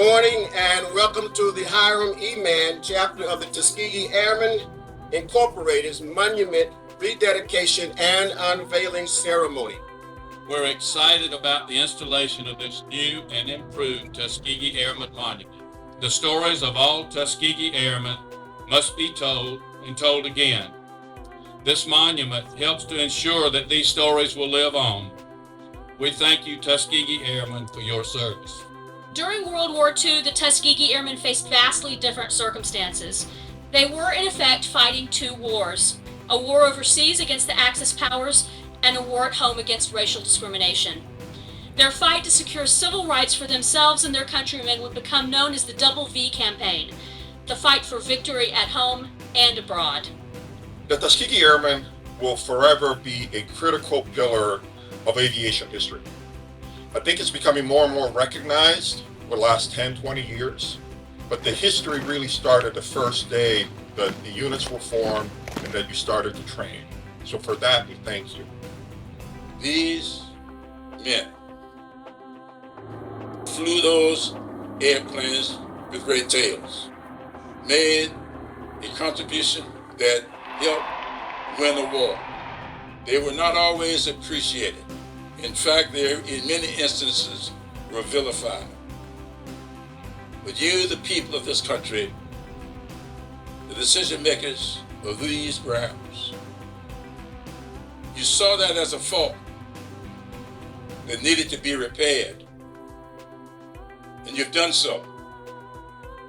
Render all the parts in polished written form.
morning and welcome to the Hiram E. Mann chapter of the Tuskegee Airmen Incorporated's Monument Rededication and Unveiling Ceremony. We're excited about the installation of this new and improved Tuskegee Airmen Monument. The stories of all Tuskegee Airmen must be told and told again. This monument helps to ensure that these stories will live on. We thank you, Tuskegee Airmen, for your service. During World War II, the Tuskegee Airmen faced vastly different circumstances. They were, in effect, fighting two wars: a war overseas against the Axis powers and a war at home against racial discrimination. Their fight to secure civil rights for themselves and their countrymen would become known as the WWII campaign, the fight for victory at home and abroad. The Tuskegee Airmen will forever be a critical pillar of aviation history. I think it's becoming more and more recognized over the last 10, 20 years, but the history really started the first day that the units were formed and that you started to train. So for that, we thank you. These men flew those airplanes with great tails, made a contribution that helped win a war. They were not always appreciated. In fact, they, in many instances, were vilified. But you, the people of this country, the decision makers of these grounds, you saw that as a fault that needed to be repaired. And you've done so.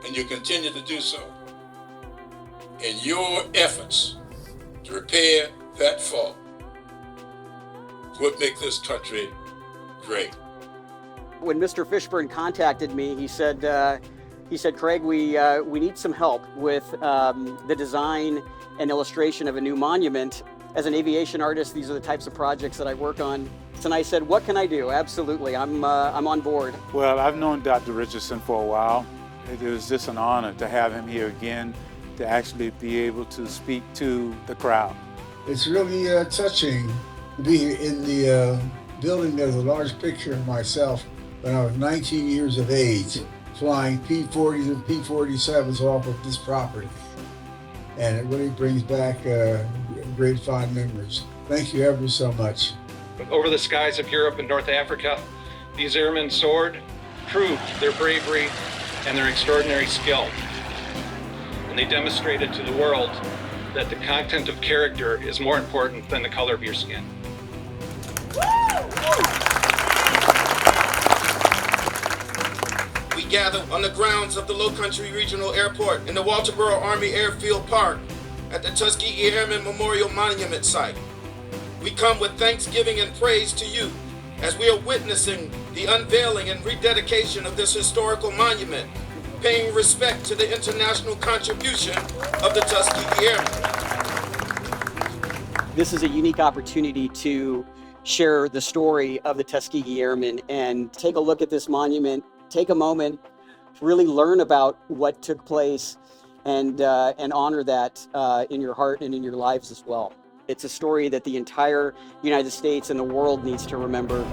And you continue to do so. And your efforts to repair that fault would make this country great. When Mr. Fishburne contacted me, he said, Craig, we need some help with the design and illustration of a new monument. As an aviation artist, these are the types of projects that I work on. And I said, what can I do? Absolutely, I'm on board. Well, I've known Dr. Richardson for a while. It was just an honor to have him here again, to actually be able to speak to the crowd. It's really touching to be in the building. There's a large picture of myself when I was 19 years of age, flying P-40s and P-47s off of this property. And it really brings back great fond memories. Thank you ever so much. Over the skies of Europe and North Africa, these airmen soared, proved their bravery and their extraordinary skill. And they demonstrated to the world that the content of character is more important than the color of your skin. We gather on the grounds of the Lowcountry Regional Airport in the Walterboro Army Airfield Park at the Tuskegee Airmen Memorial Monument site. We come with thanksgiving and praise to you as we are witnessing the unveiling and rededication of this historical monument, paying respect to the international contribution of the Tuskegee Airmen. This is a unique opportunity to share the story of the Tuskegee Airmen and take a look at this monument, take a moment, really learn about what took place and honor that in your heart and in your lives as well. It's a story that the entire United States and the world needs to remember.